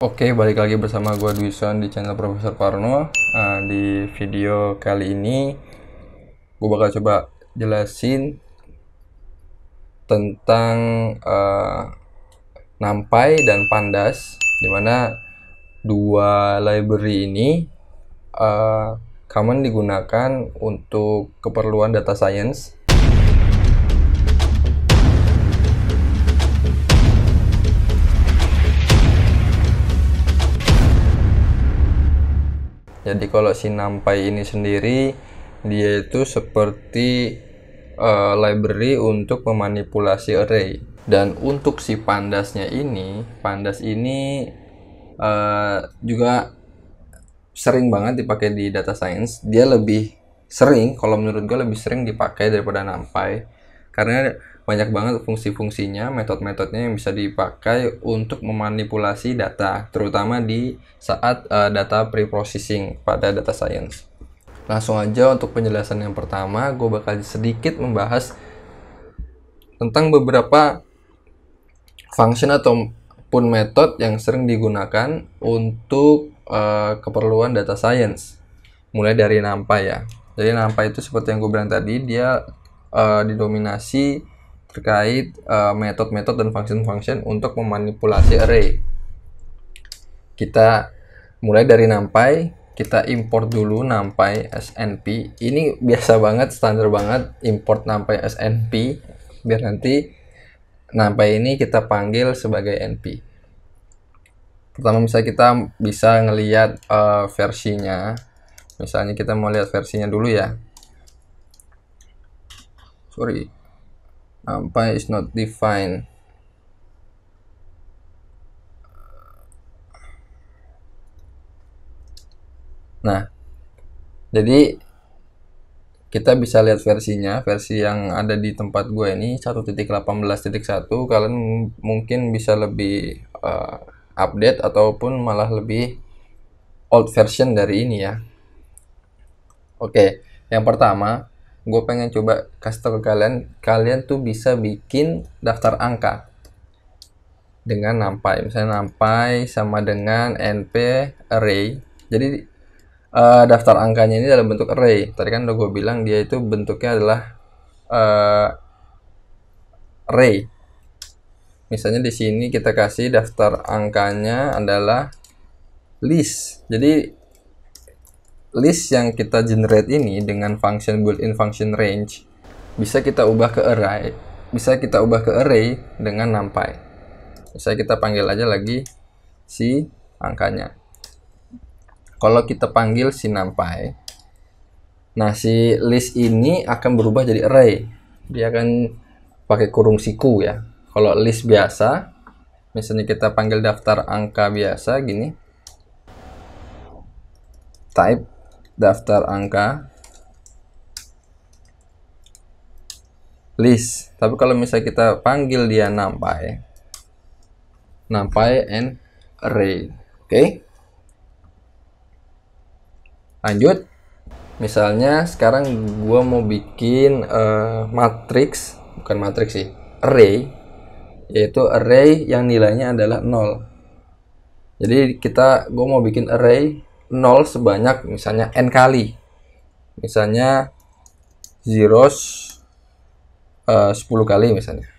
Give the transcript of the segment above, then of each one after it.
Oke, balik lagi bersama gue Dwison di channel Profesor Parno. Di video kali ini gue bakal coba jelasin tentang NumPy dan Pandas, dimana dua library ini common digunakan untuk keperluan data science. Jadi kalau si NumPy ini sendiri, dia itu seperti library untuk memanipulasi array. Dan untuk si Pandas ini juga sering banget dipakai di data science. Dia lebih sering, kalau menurut gue lebih sering dipakai daripada NumPy, karena banyak banget fungsi-fungsinya, metode-metodenya yang bisa dipakai untuk memanipulasi data, terutama di saat data pre-processing pada data science. Langsung aja untuk penjelasan yang pertama, gue bakal sedikit membahas tentang beberapa function ataupun metode yang sering digunakan untuk keperluan data science. Mulai dari NumPy ya. Jadi NumPy itu seperti yang gue bilang tadi, dia didominasi terkait metode-metode dan function-function untuk memanipulasi array. Kita mulai dari NumPy, kita import dulu NumPy as NP. Ini biasa banget, standar banget, import NumPy as NP, biar nanti NumPy ini kita panggil sebagai NP. Pertama misalnya kita bisa ngelihat versinya. Misalnya kita mau lihat versinya dulu ya. Sorry, NumPy is not defined. Nah, jadi kita bisa lihat versinya, versi yang ada di tempat gue ini 1.18.1. Kalian mungkin bisa lebih update ataupun malah lebih old version dari ini ya. Oke, yang pertama gue pengen coba kasih tau ke kalian tuh bisa bikin daftar angka dengan NumPy. Misalnya NumPy sama dengan np array. Jadi daftar angkanya ini dalam bentuk array. Tadi kan udah gue bilang dia itu bentuknya adalah array. Misalnya di sini kita kasih daftar angkanya adalah list. Jadi list yang kita generate ini dengan function built-in function range bisa kita ubah ke array, dengan NumPy. Bisa kita panggil aja lagi si angkanya. Kalau kita panggil si NumPy, nah si list ini akan berubah jadi array. Dia akan pakai kurung siku ya. Kalau list biasa, misalnya kita panggil daftar angka biasa gini, type daftar angka list. Tapi kalau misalnya kita panggil dia NumPy and array. Oke. Lanjut. Misalnya sekarang gua mau bikin matriks, bukan matriks sih, array, yaitu array yang nilainya adalah 0. Jadi gua mau bikin array 0 sebanyak misalnya n kali, misalnya zeros 10 kali misalnya.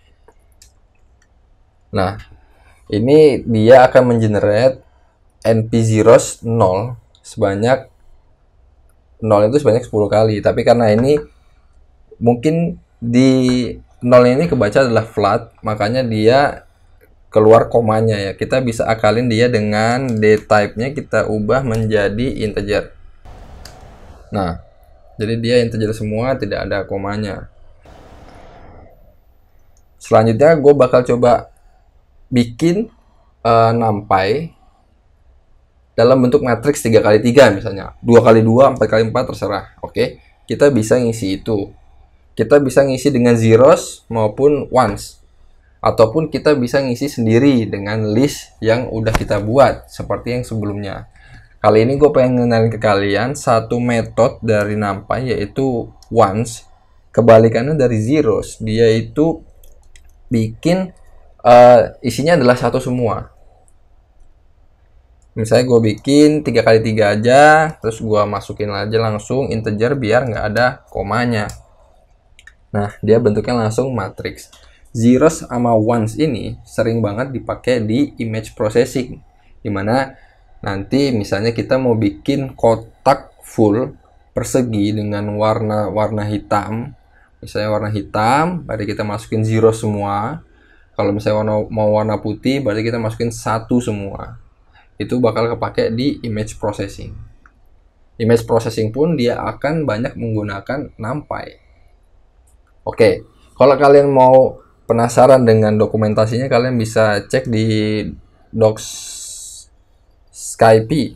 Nah, ini dia akan mengenerate np zeros 0 sebanyak 0 itu sebanyak 10 kali. Tapi karena ini mungkin di 0 ini kebaca adalah flat, makanya dia keluar komanya ya. Kita bisa akalin dia dengan dtype-nya kita ubah menjadi integer. Nah, jadi dia integer semua, tidak ada komanya. Selanjutnya gue bakal coba bikin NumPy dalam bentuk matriks 3x3 misalnya, 2x2, 4x4 terserah. Oke, kita bisa ngisi itu. Kita bisa ngisi dengan zeros maupun ones. Ataupun kita bisa ngisi sendiri dengan list yang udah kita buat seperti yang sebelumnya. Kali ini gue pengen ngenalin ke kalian satu metode dari NumPy, yaitu ones. Kebalikannya dari zeros, dia itu bikin isinya adalah satu semua. Misalnya gue bikin 3 kali 3 aja, terus gue masukin aja langsung integer biar nggak ada komanya. Nah, dia bentuknya langsung matriks. Zeros sama ones ini sering banget dipakai di image processing, dimana nanti misalnya kita mau bikin kotak full persegi dengan warna hitam, misalnya warna hitam, berarti kita masukin zero semua. Kalau misalnya mau warna putih, berarti kita masukin 1 semua. Itu bakal kepake di image processing. Image processing pun dia akan banyak menggunakan NumPy. Oke, kalau kalian mau penasaran dengan dokumentasinya, kalian bisa cek di docs Scipy.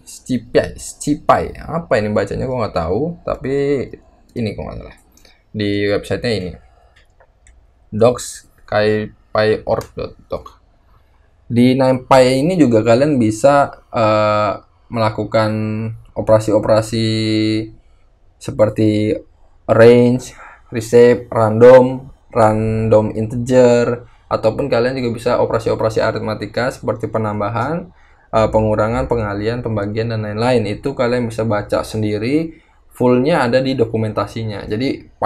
Apa ini bacanya gue nggak tahu, tapi ini kok nggak salah. Di websitenya ini, docs.scipy.org.doc. Di NumPy ini juga kalian bisa melakukan operasi-operasi seperti arrange, reshape, random integer, ataupun kalian juga bisa operasi-operasi aritmatika seperti penambahan, pengurangan, pengalihan, pembagian, dan lain-lain. Itu kalian bisa baca sendiri, fullnya ada di dokumentasinya. Jadi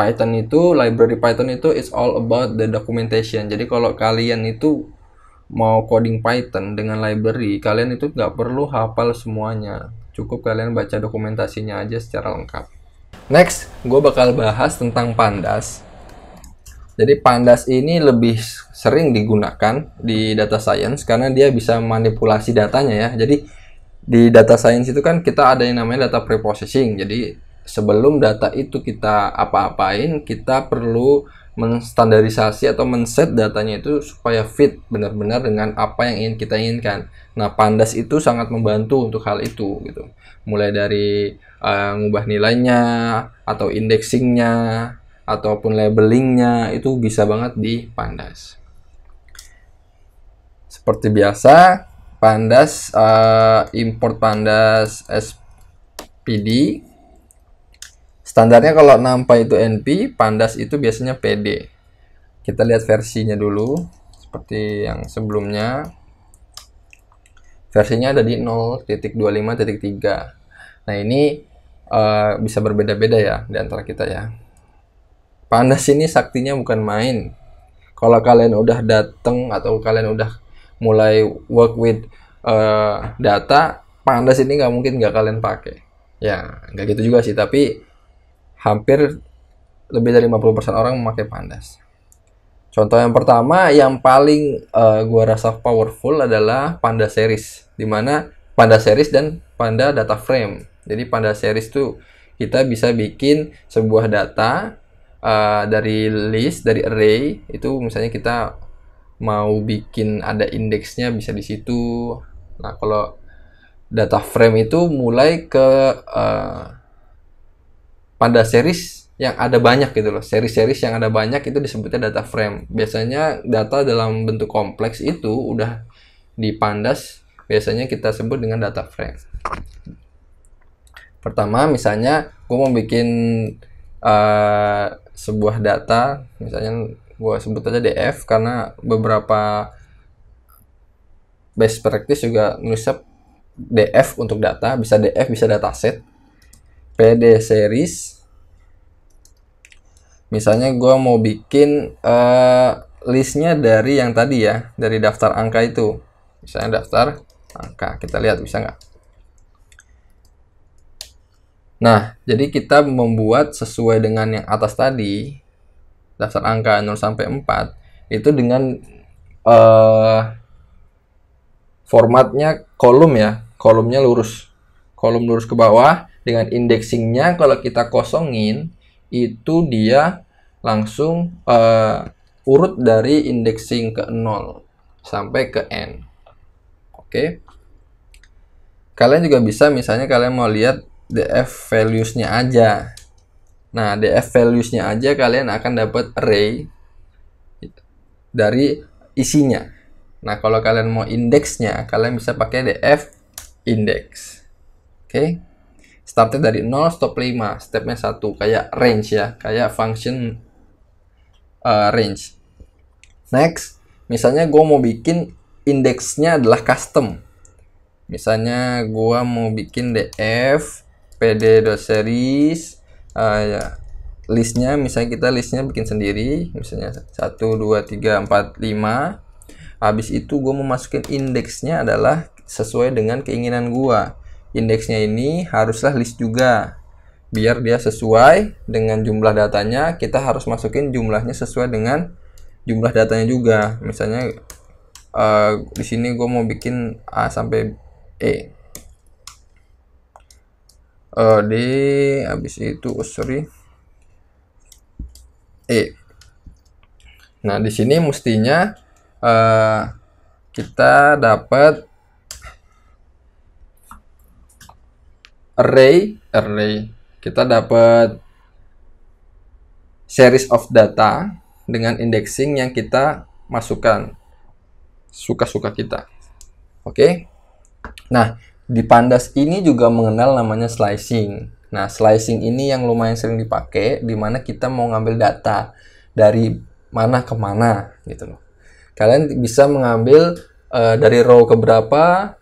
library Python itu it's all about the documentation. Jadi kalau kalian itu mau coding Python dengan library, kalian itu nggak perlu hafal semuanya, cukup kalian baca dokumentasinya aja secara lengkap. Next, gue bakal bahas tentang pandas. Jadi pandas ini lebih sering digunakan di data science karena dia bisa manipulasi datanya ya. Jadi di data science itu kan kita ada yang namanya data preprocessing. Jadi sebelum data itu kita apa-apain, kita perlu menstandarisasi atau men-set datanya itu supaya fit benar-benar dengan apa yang ingin kita inginkan. Nah, pandas itu sangat membantu untuk hal itu gitu. Mulai dari ngubah nilainya atau indexingnya ataupun labelingnya itu bisa banget di pandas. Seperti biasa, pandas import pandas SPD. Standarnya kalau NumPy itu NP, pandas itu biasanya PD. Kita lihat versinya dulu, seperti yang sebelumnya. Versinya ada di 0.25.3. Nah ini bisa berbeda-beda ya di antara kita ya. Pandas ini saktinya bukan main. Kalau kalian udah dateng atau kalian udah mulai work with data, pandas ini nggak mungkin nggak kalian pakai. Ya, nggak gitu juga sih, tapi hampir lebih dari 50% orang memakai pandas. Contoh yang pertama yang paling gua rasa powerful adalah Pandas Series, dimana Pandas Series dan Panda Data Frame. Jadi Pandas Series tuh kita bisa bikin sebuah data dari list, dari array. Itu misalnya kita mau bikin ada indeksnya bisa di situ. Nah, kalau data frame itu mulai ke Pandas series yang ada banyak gitu loh. Series-series yang ada banyak itu disebutnya data frame. Biasanya data dalam bentuk kompleks itu udah di pandas, biasanya kita sebut dengan data frame. Pertama misalnya gue mau bikin sebuah data, misalnya gue sebut aja DF karena beberapa best practice juga nulisnya DF untuk data, bisa DF bisa dataset. PD series, misalnya gue mau bikin listnya dari yang tadi ya, dari daftar angka itu, misalnya daftar angka, kita lihat bisa nggak. Nah, jadi kita membuat sesuai dengan yang atas tadi, daftar angka 0 sampai 4 itu dengan formatnya kolom ya, kolomnya lurus, kolom lurus ke bawah. Dengan indexingnya kalau kita kosongin itu dia langsung urut dari indexing ke 0 sampai ke n. Oke. Kalian juga bisa misalnya kalian mau lihat df values-nya aja. Nah, df values-nya aja kalian akan dapat array dari isinya. Nah, kalau kalian mau indeksnya, kalian bisa pakai df index. Oke. Startnya dari 0, stop 5, stepnya 1, kayak range ya, kayak function range. Next, misalnya gue mau bikin indeksnya adalah custom. Misalnya gua mau bikin df pd.series, ya, listnya misalnya kita listnya bikin sendiri, misalnya 1 2 3 4 5. Habis itu gue mau masukin indeksnya adalah sesuai dengan keinginan gua. Indeksnya ini haruslah list juga, biar dia sesuai dengan jumlah datanya. Kita harus masukin jumlahnya sesuai dengan jumlah datanya juga. Misalnya di sini gue mau bikin A sampai E, D, habis itu E. Nah di sini mestinya kita dapat array, kita dapat series of data dengan indexing yang kita masukkan suka-suka kita. Oke. Nah, di Pandas ini juga mengenal namanya slicing. Nah, slicing ini yang lumayan sering dipakai di mana kita mau ngambil data dari mana ke mana gitu loh. Kalian bisa mengambil dari row ke berapa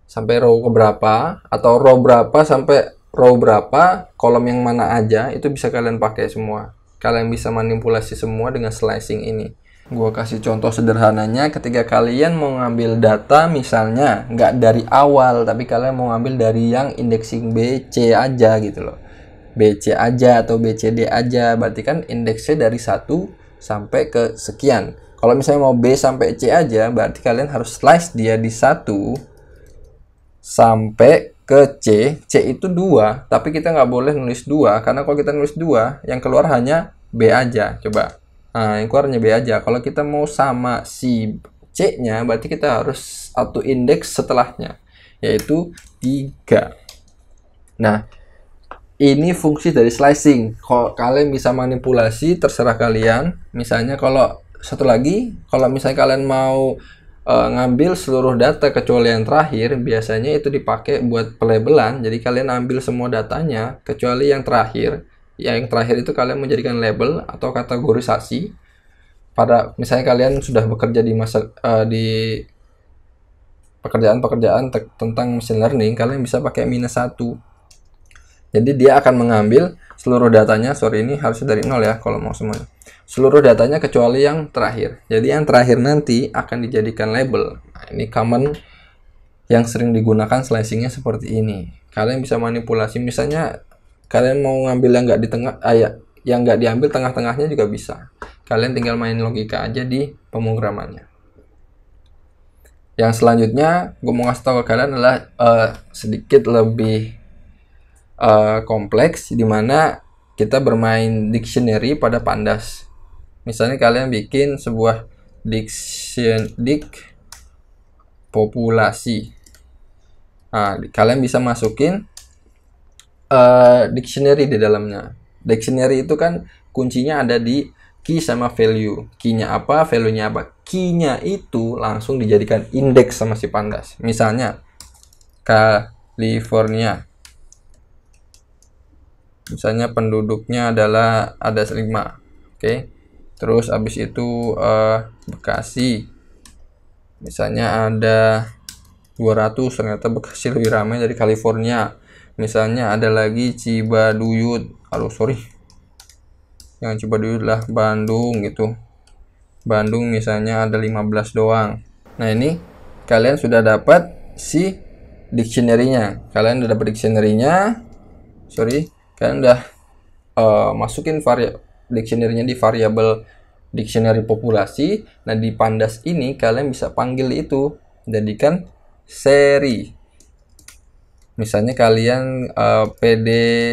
sampai row ke berapa, atau row berapa sampai row berapa, kolom yang mana aja, itu bisa kalian pakai semua. Kalian bisa manipulasi semua dengan slicing ini. Gua kasih contoh sederhananya, ketika kalian mau ngambil data misalnya nggak dari awal, tapi kalian mau ngambil dari yang indexing BC aja gitu loh. BC aja atau BCD aja, berarti kan indeksnya dari 1 sampai ke sekian. Kalau misalnya mau B sampai C aja, berarti kalian harus slice dia di 1 sampai ke C. C itu 2, tapi kita nggak boleh nulis 2, karena kalau kita nulis 2, yang keluar hanya B aja. Coba. Nah, yang keluar hanya B aja. Kalau kita mau sama si C-nya, berarti kita harus satu indeks setelahnya, yaitu 3. Nah, ini fungsi dari slicing. Kalau kalian bisa manipulasi, terserah kalian. Misalnya kalau satu lagi, kalau misalnya kalian mau ngambil seluruh data kecuali yang terakhir, biasanya itu dipakai buat pelabelan. Jadi kalian ambil semua datanya kecuali yang terakhir. Yang terakhir itu kalian menjadikan label atau kategorisasi. Pada misalnya kalian sudah bekerja di di pekerjaan-pekerjaan tentang machine learning, kalian bisa pakai -1. Jadi dia akan mengambil seluruh datanya. Sorry, ini harusnya dari 0 ya kalau mau semuanya. Seluruh datanya kecuali yang terakhir. Jadi yang terakhir nanti akan dijadikan label. Nah, ini common yang sering digunakan slicingnya seperti ini. Kalian bisa manipulasi. Misalnya kalian mau ngambil yang nggak di tengah, yang nggak diambil tengah-tengahnya juga bisa. Kalian tinggal main logika aja di pemrogramannya. Yang selanjutnya gue mau ngasih tahu ke kalian adalah sedikit lebih kompleks, dimana kita bermain dictionary pada Pandas. Misalnya kalian bikin sebuah populasi. Nah, kalian bisa masukin dictionary di dalamnya. Dictionary itu kan kuncinya ada di key sama value. Key-nya apa, value-nya apa. Key-nya itu langsung dijadikan indeks sama si Pandas. Misalnya California. Misalnya penduduknya adalah ada 5. Oke. Terus habis itu Bekasi. Misalnya ada 200, ternyata Bekasi lebih ramai dari California. Misalnya ada lagi Cibaduyut. Aduh, sorry. Yang Cibaduyut lah Bandung gitu. Bandung misalnya ada 15 doang. Nah, ini kalian sudah dapat si dictionary-nya. Kalian udah dapat dictionary-nya. Sorry. Kalian udah masukin dictionary-nya di variabel dictionary populasi. Nah, di Pandas ini kalian bisa panggil itu, jadikan seri. Misalnya kalian PD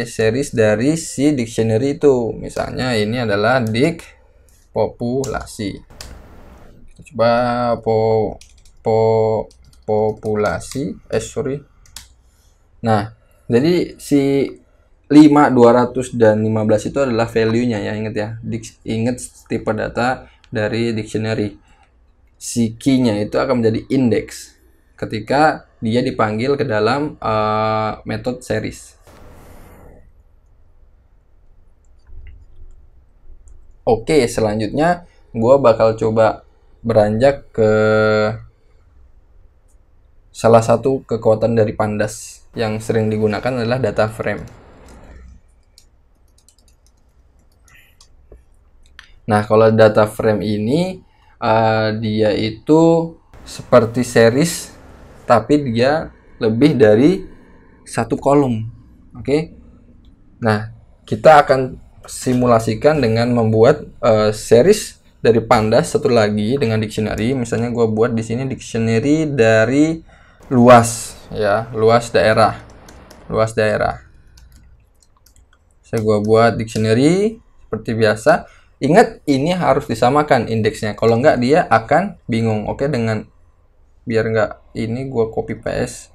series dari si dictionary itu. Misalnya ini adalah dic populasi. Kita coba populasi. Nah, jadi si 5, 200, dan 15 itu adalah value-nya ya, ingat ya. Ingat tipe data dari dictionary. Si key-nya itu akan menjadi indeks ketika dia dipanggil ke dalam metode series. Oke, selanjutnya gue bakal coba beranjak ke salah satu kekuatan dari Pandas yang sering digunakan adalah data frame. Nah, kalau data frame ini dia itu seperti series, tapi dia lebih dari satu kolom. Oke. Nah, kita akan simulasikan dengan membuat series dari Pandas satu lagi dengan dictionary. Misalnya gue buat di sini dictionary dari luas, ya, luas daerah. Saya buat dictionary seperti biasa. Ingat, ini harus disamakan indeksnya. Kalau enggak dia akan bingung. Oke, dengan biar enggak ini gua copy paste.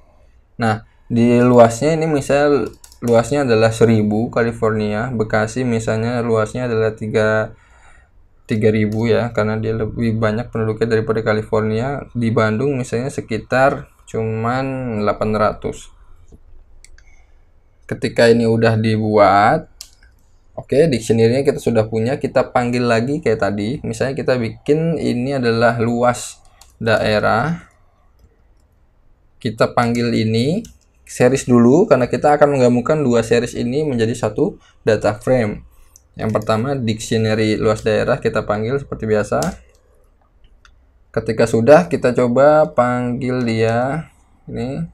Nah, di luasnya ini misal luasnya adalah 1000 California, Bekasi misalnya luasnya adalah 3000 ya, karena dia lebih banyak penduduknya daripada California. Di Bandung misalnya sekitar cuman 800. Ketika ini udah dibuat, oke, dictionary-nya kita sudah punya, kita panggil lagi kayak tadi. Misalnya kita bikin ini adalah luas daerah. Kita panggil ini series dulu, karena kita akan menggabungkan dua series ini menjadi satu data frame. Yang pertama dictionary luas daerah kita panggil seperti biasa. Ketika sudah, kita coba panggil dia ini.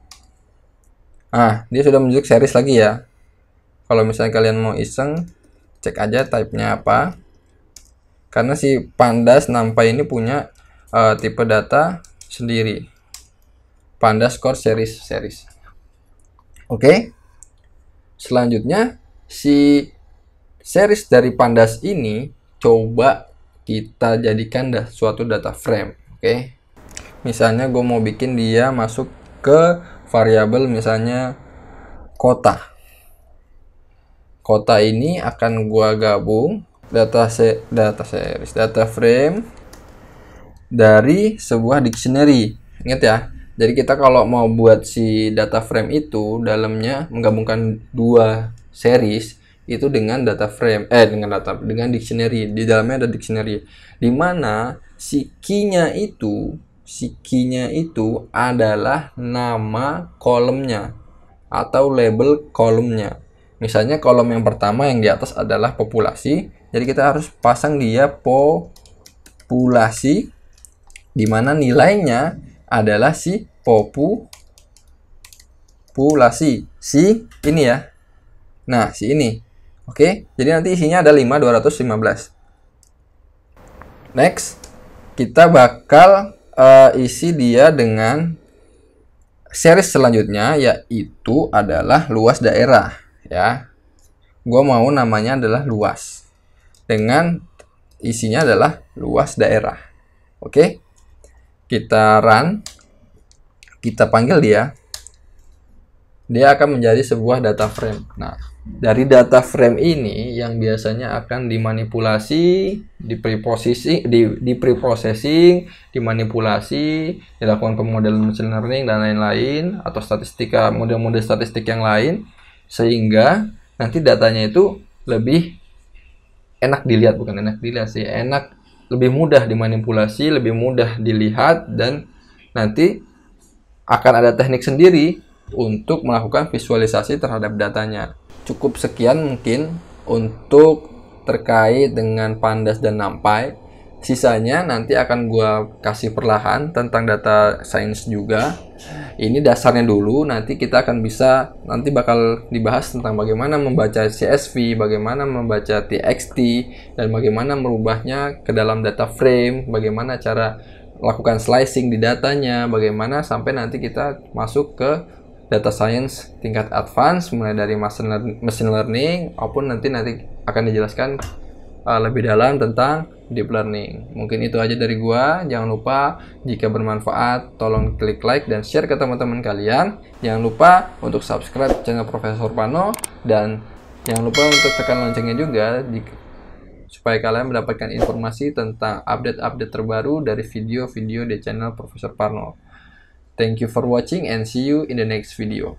Dia sudah menunjuk series lagi ya. Kalau misalnya kalian mau iseng, cek aja type-nya apa. Karena si Pandas NumPy ini punya tipe data sendiri. Pandas core series. Oke. Selanjutnya si series dari Pandas ini coba kita jadikan suatu data frame. Oke. Misalnya gue mau bikin dia masuk ke variabel misalnya kota. Kota ini akan gua gabung data frame dari sebuah dictionary. Ingat ya. Jadi kita kalau mau buat si data frame itu dalamnya menggabungkan dua series itu dengan data frame dengan dictionary. Di dalamnya ada dictionary di mana si key-nya itu adalah nama kolomnya atau label kolomnya. Misalnya kolom yang pertama yang di atas adalah populasi, jadi kita harus pasang dia populasi, di mana nilainya adalah si populasi, si ini ya. Nah, si ini. Oke, jadi nanti isinya ada 5215. Next, kita bakal isi dia dengan series selanjutnya, yaitu adalah luas daerah ya. Gua mau namanya adalah luas dengan isinya adalah luas daerah. Oke, kita run, kita panggil dia akan menjadi sebuah data frame. Nah, dari data frame ini yang biasanya akan dimanipulasi, dipreprocessing, dimanipulasi, dilakukan pemodel machine learning dan lain-lain, atau model-model statistik yang lain, sehingga nanti datanya itu lebih enak dilihat, lebih mudah dimanipulasi, lebih mudah dilihat, dan nanti akan ada teknik sendiri untuk melakukan visualisasi terhadap datanya. Cukup sekian mungkin untuk terkait dengan Pandas dan NumPy. Sisanya nanti akan gua kasih perlahan tentang data science juga. Ini dasarnya dulu, nanti kita akan nanti bakal dibahas tentang bagaimana membaca CSV, bagaimana membaca TXT, dan bagaimana merubahnya ke dalam data frame, bagaimana cara lakukan slicing di datanya, bagaimana sampai nanti kita masuk ke data science tingkat advance, mulai dari machine learning maupun nanti akan dijelaskan lebih dalam tentang deep learning. Mungkin itu aja dari gua. Jangan lupa jika bermanfaat tolong klik like dan share ke teman-teman kalian. Jangan lupa untuk subscribe channel Profesor Parno, dan jangan lupa untuk tekan loncengnya juga supaya kalian mendapatkan informasi tentang update-update terbaru dari video-video di channel Profesor Parno. Thank you for watching and see you in the next video.